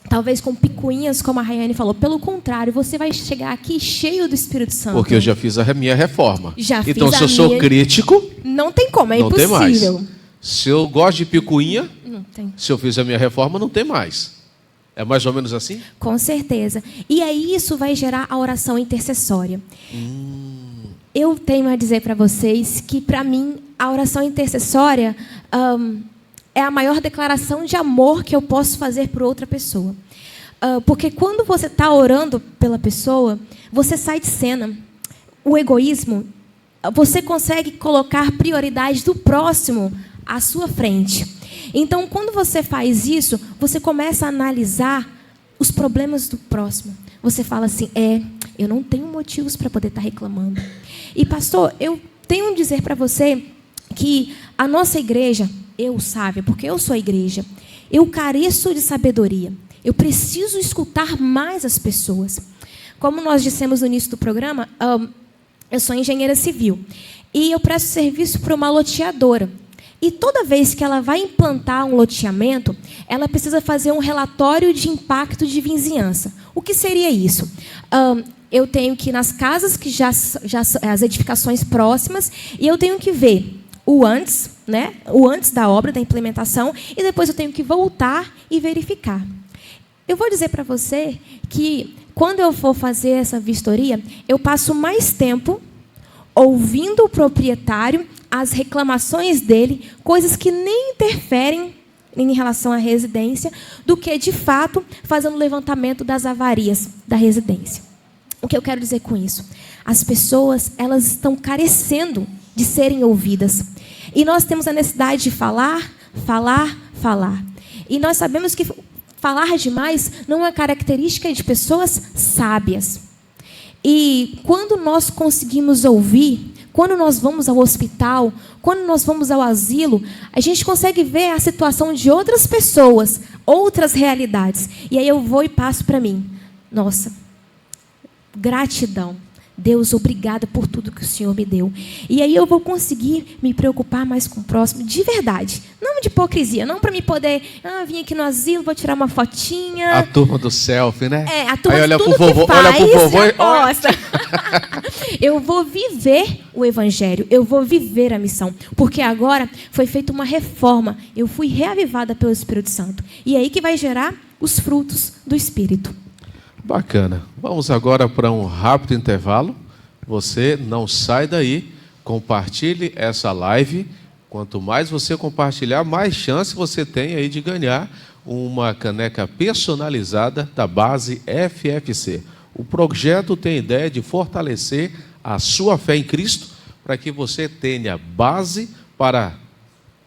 talvez com picuinhas, como a Rayane falou. Pelo contrário, você vai chegar aqui cheio do Espírito Santo. Porque eu já fiz a minha reforma. Então, se eu sou crítico, não tem como, é impossível. Não tem mais. Se eu gosto de picuinha, não tem. Se eu fiz a minha reforma, não tem mais. É mais ou menos assim? Com certeza. E aí isso vai gerar a oração intercessória. Eu tenho a dizer para vocês que, para mim, a oração intercessória é a maior declaração de amor que eu posso fazer por outra pessoa. Porque quando você está orando pela pessoa, você sai de cena. O egoísmo, você consegue colocar prioridade do próximo à sua frente. Então, quando você faz isso, você começa a analisar os problemas do próximo. Você fala assim, eu não tenho motivos para poder estar reclamando. E, pastor, eu tenho a dizer para você que a nossa igreja, porque eu sou a igreja, eu careço de sabedoria. Eu preciso escutar mais as pessoas. Como nós dissemos no início do programa, eu sou engenheira civil. E eu presto serviço para uma loteadora. E toda vez que ela vai implantar um loteamento, ela precisa fazer um relatório de impacto de vizinhança. O que seria isso? Eu tenho que ir nas casas que já as edificações próximas, e eu tenho que ver o antes, né? O antes da obra, da implementação, e depois eu tenho que voltar e verificar. Eu vou dizer para você que quando eu for fazer essa vistoria, eu passo mais tempo ouvindo o proprietário, as reclamações dele, coisas que nem interferem em relação à residência, do que, de fato, fazendo o levantamento das avarias da residência. O que eu quero dizer com isso? As pessoas, elas estão carecendo de serem ouvidas. E nós temos a necessidade de falar. E nós sabemos que falar demais não é característica de pessoas sábias. E quando nós conseguimos ouvir, quando nós vamos ao hospital, quando nós vamos ao asilo, a gente consegue ver a situação de outras pessoas, outras realidades. E aí eu vou e passo para mim. Nossa, gratidão. Deus, obrigada por tudo que o Senhor me deu. E aí eu vou conseguir me preocupar mais com o próximo, de verdade. Não de hipocrisia, não para me poder... vim aqui no asilo, vou tirar uma fotinha. A turma do selfie, né? A turma aí de olha tudo pro vovô, que faz, olha pro vovô e... Eu vou viver o Evangelho, eu vou viver a missão. Porque agora foi feita uma reforma. Eu fui reavivada pelo Espírito Santo. E é aí que vai gerar os frutos do Espírito. Bacana. Vamos agora para um rápido intervalo. Você não sai daí. Compartilhe essa live. Quanto mais você compartilhar, mais chance você tem aí de ganhar uma caneca personalizada da base FFC. O projeto tem a ideia de fortalecer a sua fé em Cristo para que você tenha base para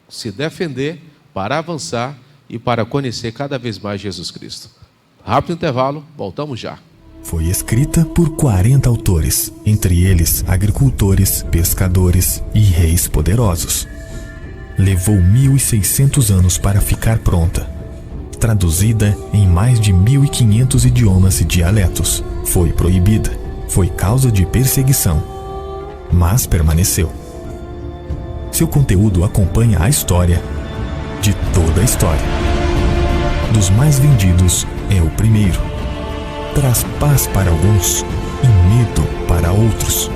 se defender, para avançar e para conhecer cada vez mais Jesus Cristo. Rápido intervalo, voltamos já. Foi escrita por 40 autores, entre eles agricultores, pescadores e reis poderosos. Levou 1.600 anos para ficar pronta. Traduzida em mais de 1.500 idiomas e dialetos. Foi proibida, foi causa de perseguição, mas permaneceu. Seu conteúdo acompanha a história de toda a história. Dos mais vendidos, é o primeiro. Traz paz para alguns e medo para outros.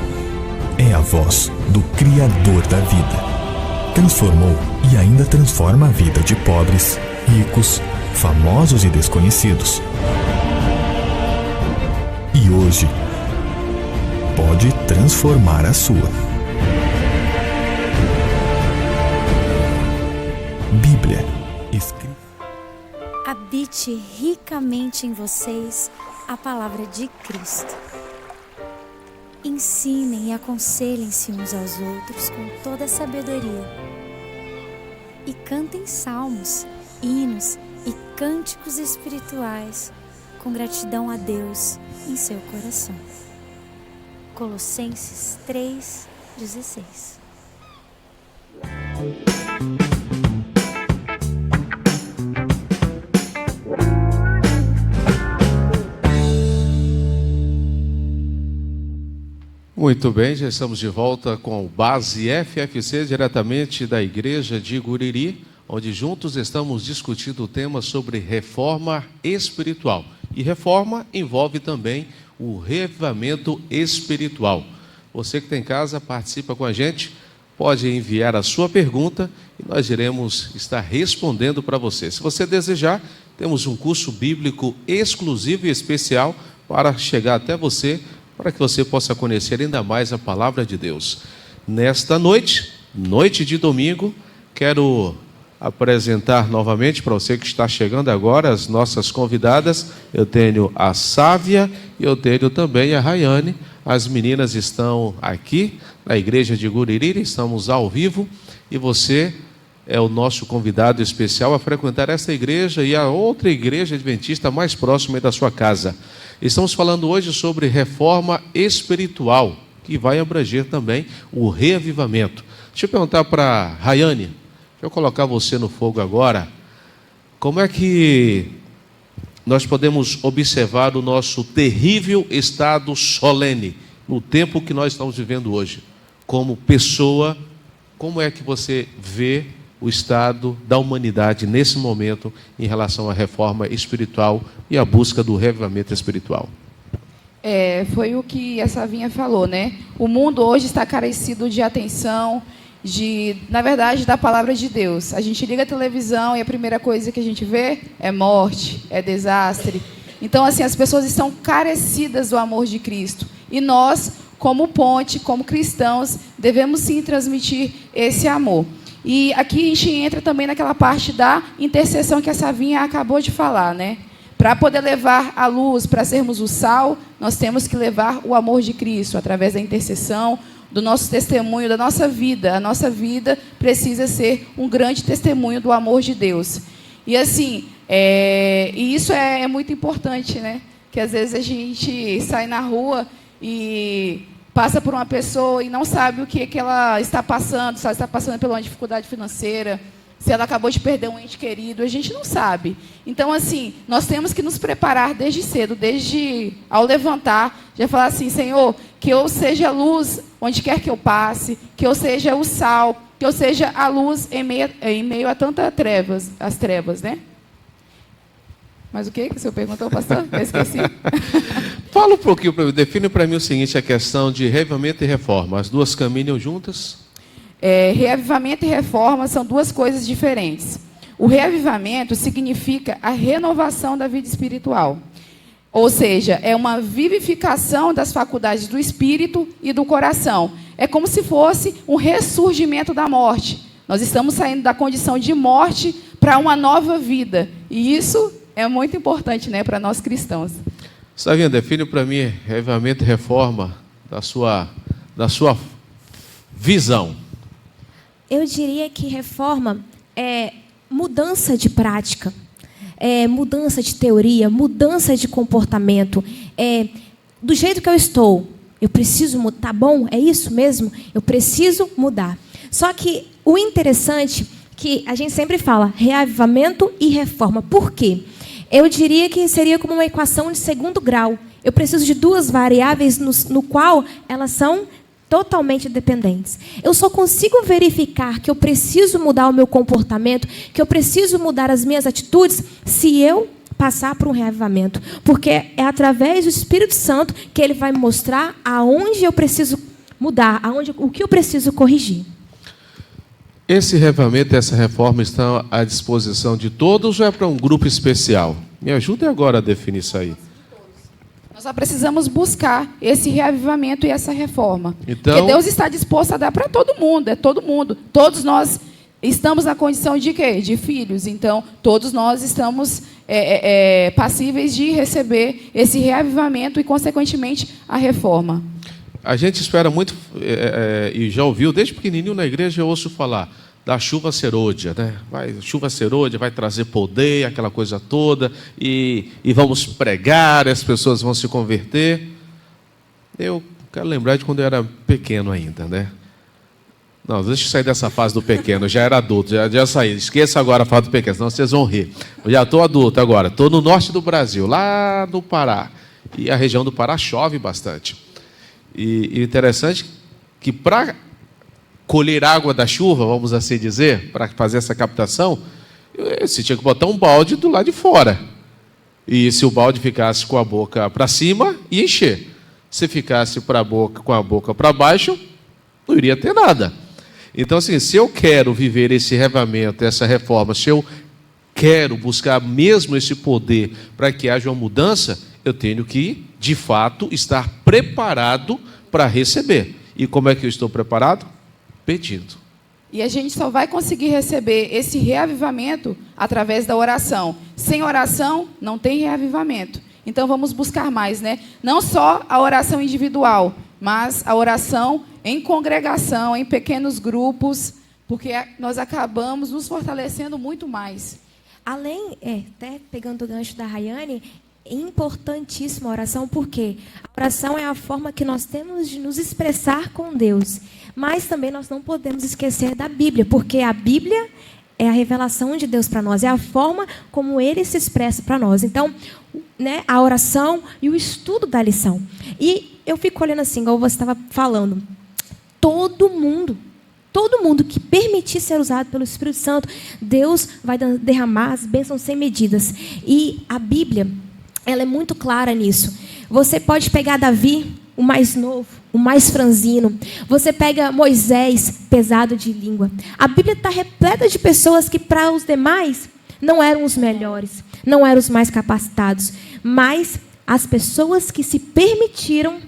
É a voz do Criador da vida. Transformou e ainda transforma a vida de pobres, ricos, famosos e desconhecidos. E hoje, pode transformar a sua. Bíblia, escrita. Habite ricamente em vocês a palavra de Cristo. Ensinem e aconselhem-se uns aos outros com toda a sabedoria. E cantem salmos, hinos e cânticos espirituais com gratidão a Deus em seu coração. Colossenses 3:16. Muito bem, já estamos de volta com o Base FFC, diretamente da Igreja de Guriri, onde juntos estamos discutindo o tema sobre reforma espiritual. E reforma envolve também o reavivamento espiritual. Você que está em casa, participa com a gente, pode enviar a sua pergunta e nós iremos estar respondendo para você. Se você desejar, temos um curso bíblico exclusivo e especial para chegar até você, para que você possa conhecer ainda mais a palavra de Deus. Nesta noite, noite de domingo, quero apresentar novamente para você que está chegando agora as nossas convidadas. Eu tenho a Sávia e eu tenho também a Rayane. As meninas estão aqui na Igreja de Guriri, estamos ao vivo e você é o nosso convidado especial a frequentar esta igreja e a outra igreja adventista mais próxima da sua casa. Estamos falando hoje sobre reforma espiritual, que vai abranger também o reavivamento. Deixa eu perguntar para a Rayane, deixa eu colocar você no fogo agora. Como é que nós podemos observar o nosso terrível estado solene no tempo que nós estamos vivendo hoje? Como pessoa, como é que você vê o estado da humanidade nesse momento em relação à reforma espiritual e à busca do reavivamento espiritual? Foi o que a Savinha falou, né? O mundo hoje está carecido de atenção, na verdade, da palavra de Deus. A gente liga a televisão e a primeira coisa que a gente vê é morte, é desastre. Então, assim, as pessoas estão carecidas do amor de Cristo. E nós, como ponte, como cristãos, devemos sim transmitir esse amor. E aqui a gente entra também naquela parte da intercessão que a Savinha acabou de falar, né? Para poder levar a luz, para sermos o sal, nós temos que levar o amor de Cristo, através da intercessão, do nosso testemunho, da nossa vida. A nossa vida precisa ser um grande testemunho do amor de Deus. E assim, e isso é muito importante, né? Que às vezes a gente sai na rua e passa por uma pessoa e não sabe o que ela está passando, se ela está passando por uma dificuldade financeira, se ela acabou de perder um ente querido, a gente não sabe. Então, assim, nós temos que nos preparar desde cedo, desde ao levantar, já falar assim, Senhor, que eu seja a luz onde quer que eu passe, que eu seja o sal, que eu seja a luz em meio a tantas trevas, as trevas, né? Mas o que o senhor perguntou, pastor? Eu esqueci. Fala um pouquinho para mim, define para mim o seguinte, a questão de reavivamento e reforma. As duas caminham juntas? Reavivamento e reforma são duas coisas diferentes. O reavivamento significa a renovação da vida espiritual. Ou seja, é uma vivificação das faculdades do espírito e do coração. É como se fosse um ressurgimento da morte. Nós estamos saindo da condição de morte para uma nova vida. E isso é muito importante, né, para nós cristãos. Savinha, define para mim reavivamento e reforma da sua visão. Eu diria que reforma é mudança de prática, mudança de teoria, mudança de comportamento. Do jeito que eu estou, eu preciso mudar, tá bom? É isso mesmo? Eu preciso mudar. Só que o interessante é que a gente sempre fala reavivamento e reforma. Por quê? Eu diria que seria como uma equação de segundo grau. Eu preciso de duas variáveis no qual elas são totalmente dependentes. Eu só consigo verificar que eu preciso mudar o meu comportamento, que eu preciso mudar as minhas atitudes, se eu passar por um reavivamento. Porque é através do Espírito Santo que ele vai me mostrar aonde eu preciso mudar, o que eu preciso corrigir. Esse reavivamento e essa reforma estão à disposição de todos ou é para um grupo especial? Me ajude agora a definir isso aí. Nós só precisamos buscar esse reavivamento e essa reforma. Então, porque Deus está disposto a dar para todo mundo, é todo mundo. Todos nós estamos na condição de quê? De filhos. Então, todos nós estamos passíveis de receber esse reavivamento e, consequentemente, a reforma. A gente espera muito, e já ouviu, desde pequenininho na igreja eu ouço falar da chuva serôdia, né? Chuva serôdia vai trazer poder, aquela coisa toda, e vamos pregar, as pessoas vão se converter. Eu quero lembrar de quando eu era pequeno ainda, né? Não, deixa eu sair dessa fase do pequeno, eu já era adulto, já saí. Esqueça agora a fase do pequeno, senão vocês vão rir. Eu já estou adulto agora, estou no norte do Brasil, lá no Pará. E a região do Pará chove bastante. E interessante que para colher água da chuva, vamos assim dizer, para fazer essa captação, você tinha que botar um balde do lado de fora. E se o balde ficasse com a boca para cima, ia encher. Se ficasse com a boca para baixo, não iria ter nada. Então, assim, se eu quero viver esse reavivamento, essa reforma, se eu quero buscar mesmo esse poder para que haja uma mudança, eu tenho que, de fato, estar preparado para receber. E como é que eu estou preparado? Pedindo. E a gente só vai conseguir receber esse reavivamento através da oração. Sem oração, não tem reavivamento. Então, vamos buscar mais, né? Não só a oração individual, mas a oração em congregação, em pequenos grupos, porque nós acabamos nos fortalecendo muito mais. Além, até pegando o gancho da Rayane, é importantíssima a oração, porque a oração é a forma que nós temos de nos expressar com Deus. Mas também nós não podemos esquecer da Bíblia, porque a Bíblia é a revelação de Deus para nós, é a forma como Ele se expressa para nós. Então, né, a oração e o estudo da lição. E eu fico olhando assim, igual você estava falando, todo mundo que permitir ser usado pelo Espírito Santo, Deus vai derramar as bênçãos sem medidas. E a Bíblia, ela é muito clara nisso. Você pode pegar Davi, o mais novo, o mais franzino. Você pega Moisés, pesado de língua. A Bíblia está repleta de pessoas que, para os demais, não eram os melhores. não eram os mais capacitados, mas as pessoas que se permitiram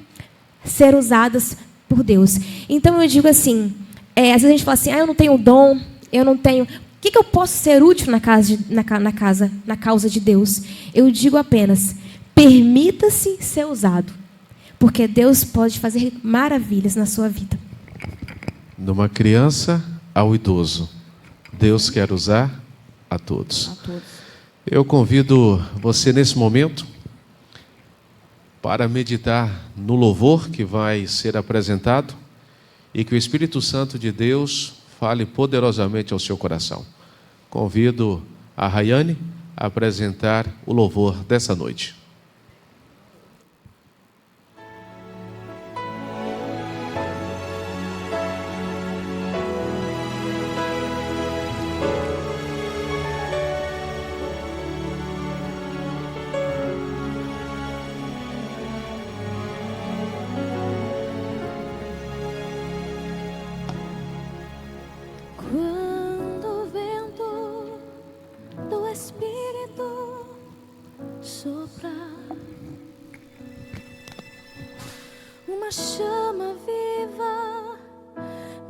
ser usadas por Deus. Então eu digo assim, às vezes a gente fala assim, eu não tenho dom, eu não tenho... O que eu posso ser útil na causa de Deus? Eu digo apenas, permita-se ser usado, porque Deus pode fazer maravilhas na sua vida. De uma criança ao idoso, Deus quer usar a todos. Eu convido você nesse momento para meditar no louvor que vai ser apresentado e que o Espírito Santo de Deus fale poderosamente ao seu coração. Convido a Rayane a apresentar o louvor dessa noite. Uma chama viva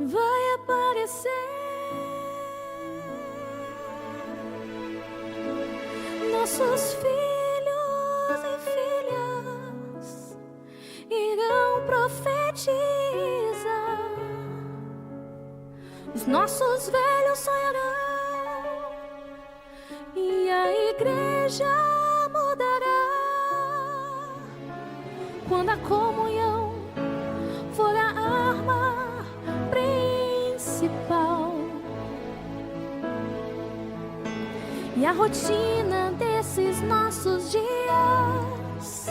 vai aparecer. Nossos filhos e filhas irão profetizar. Os nossos velhos sonharão e a igreja mudará quando a comunhão for a arma principal. E a rotina desses nossos dias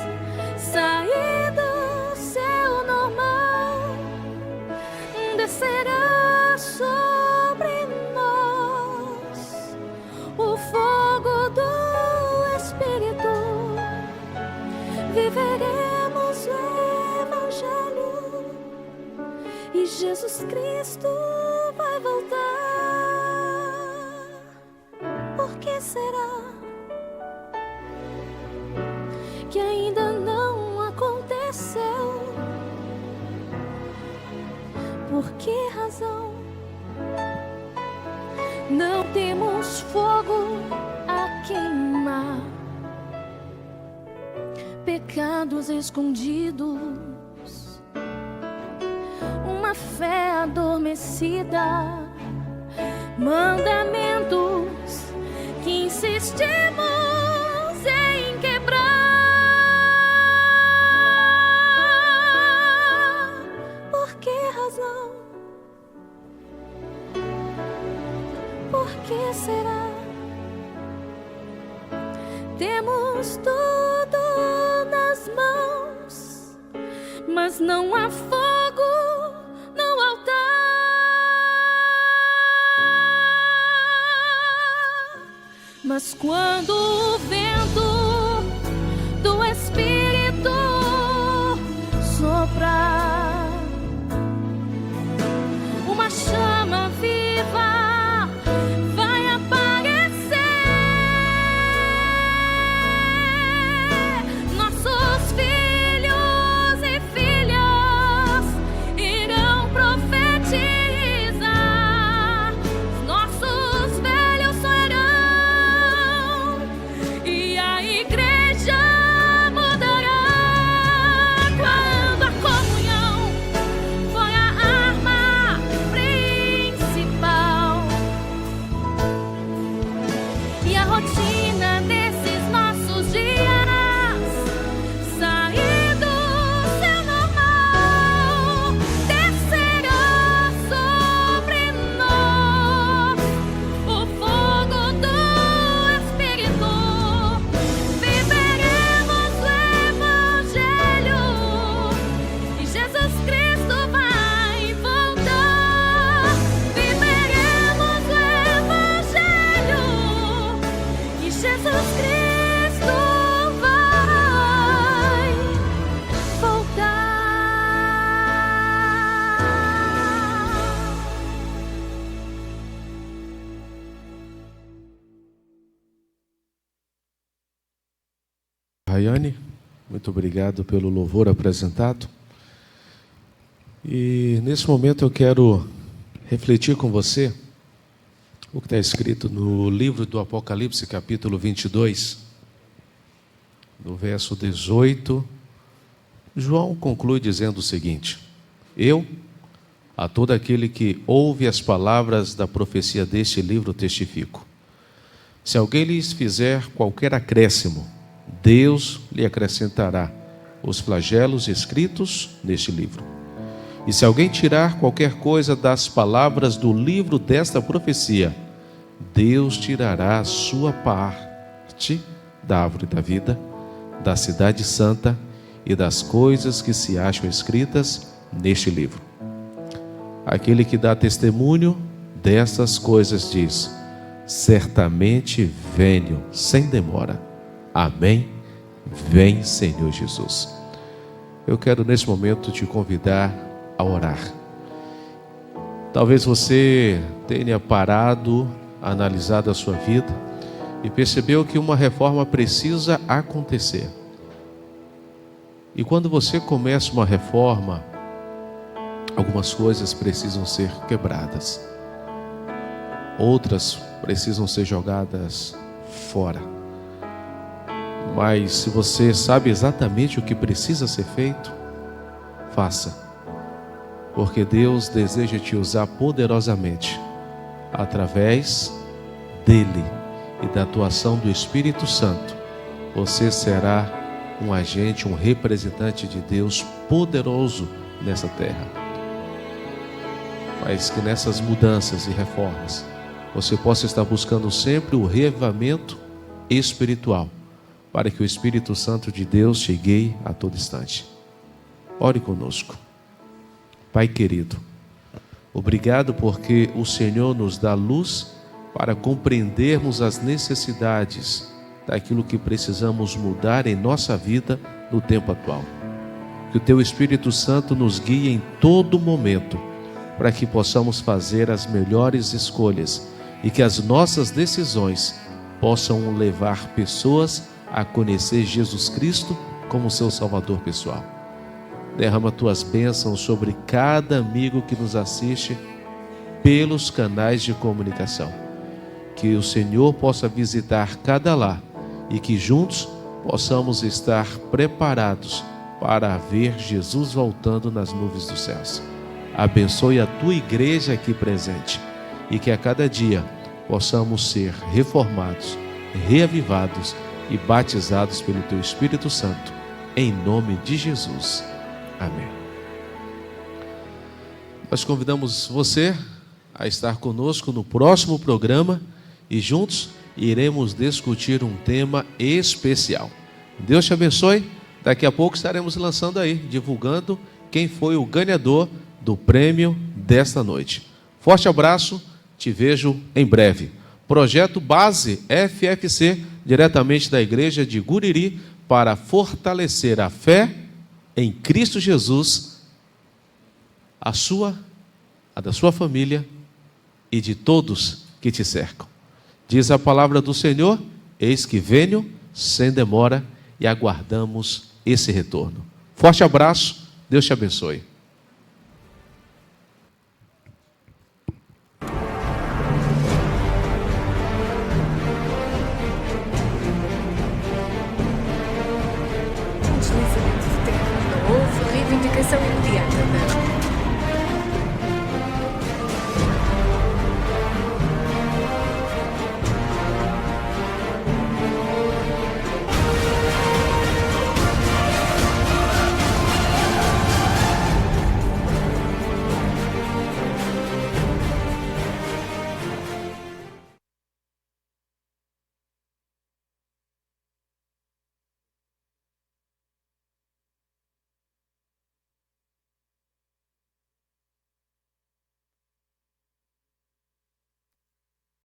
sair do céu normal descerá sobre nós o fogo do Espírito. Viveremos o Evangelho e Jesus Cristo vai voltar. Por que será que ainda não aconteceu? Por que razão não temos fogo a queimar? Pecados escondidos, uma fé adormecida, mandamentos que insistimos em quebrar. Por que razão? Por que será? Temos tudo nas mãos, mas não há fogo no altar. Mas quando o vento do Espírito soprar, uma chama viva vai aparecer. Nossos filhos e filhas irão profetizar. Nossos velhos sonharão e Rayane, muito obrigado pelo louvor apresentado. E nesse momento eu quero refletir com você o que está escrito no livro do Apocalipse, capítulo 22, no verso 18. João conclui dizendo o seguinte: eu, a todo aquele que ouve as palavras da profecia deste livro, testifico. Se alguém lhes fizer qualquer acréscimo, Deus lhe acrescentará os flagelos escritos neste livro. E se alguém tirar qualquer coisa das palavras do livro desta profecia, Deus tirará a sua parte da árvore da vida, da cidade santa e das coisas que se acham escritas neste livro. Aquele que dá testemunho dessas coisas diz: certamente venho sem demora. Amém. Vem, Senhor Jesus. Eu quero nesse momento te convidar a orar. Talvez você tenha parado, analisado a sua vida e percebeu que uma reforma precisa acontecer. E quando você começa uma reforma, algumas coisas precisam ser quebradas, outras precisam ser jogadas fora. Mas se você sabe exatamente o que precisa ser feito, faça. Porque Deus deseja te usar poderosamente. Através dele e da atuação do Espírito Santo, você será um agente, um representante de Deus poderoso nessa terra. Mas que nessas mudanças e reformas você possa estar buscando sempre o reavivamento espiritual, para que o Espírito Santo de Deus te guie a todo instante. Ore conosco. Pai querido, obrigado porque o Senhor nos dá luz para compreendermos as necessidades daquilo que precisamos mudar em nossa vida no tempo atual. Que o Teu Espírito Santo nos guie em todo momento, para que possamos fazer as melhores escolhas e que as nossas decisões possam levar pessoas a conhecer Jesus Cristo como seu Salvador pessoal. Derrama Tuas bênçãos sobre cada amigo que nos assiste pelos canais de comunicação. Que o Senhor possa visitar cada lar e que juntos possamos estar preparados para ver Jesus voltando nas nuvens dos céus. Abençoe a Tua igreja aqui presente e que a cada dia possamos ser reformados, reavivados e batizados pelo Teu Espírito Santo, em nome de Jesus. Amém. Nós convidamos você a estar conosco no próximo programa e juntos iremos discutir um tema especial. Deus te abençoe. Daqui a pouco estaremos lançando aí, divulgando quem foi o ganhador do prêmio desta noite. Forte abraço, te vejo em breve. Projeto Base FFC, diretamente da Igreja de Guriri, para fortalecer a fé em Cristo Jesus, a da sua família e de todos que te cercam. Diz a palavra do Senhor: eis que venho sem demora, e aguardamos esse retorno. Forte abraço, Deus te abençoe. Deslizamento de terra novo, reivindicação imediata da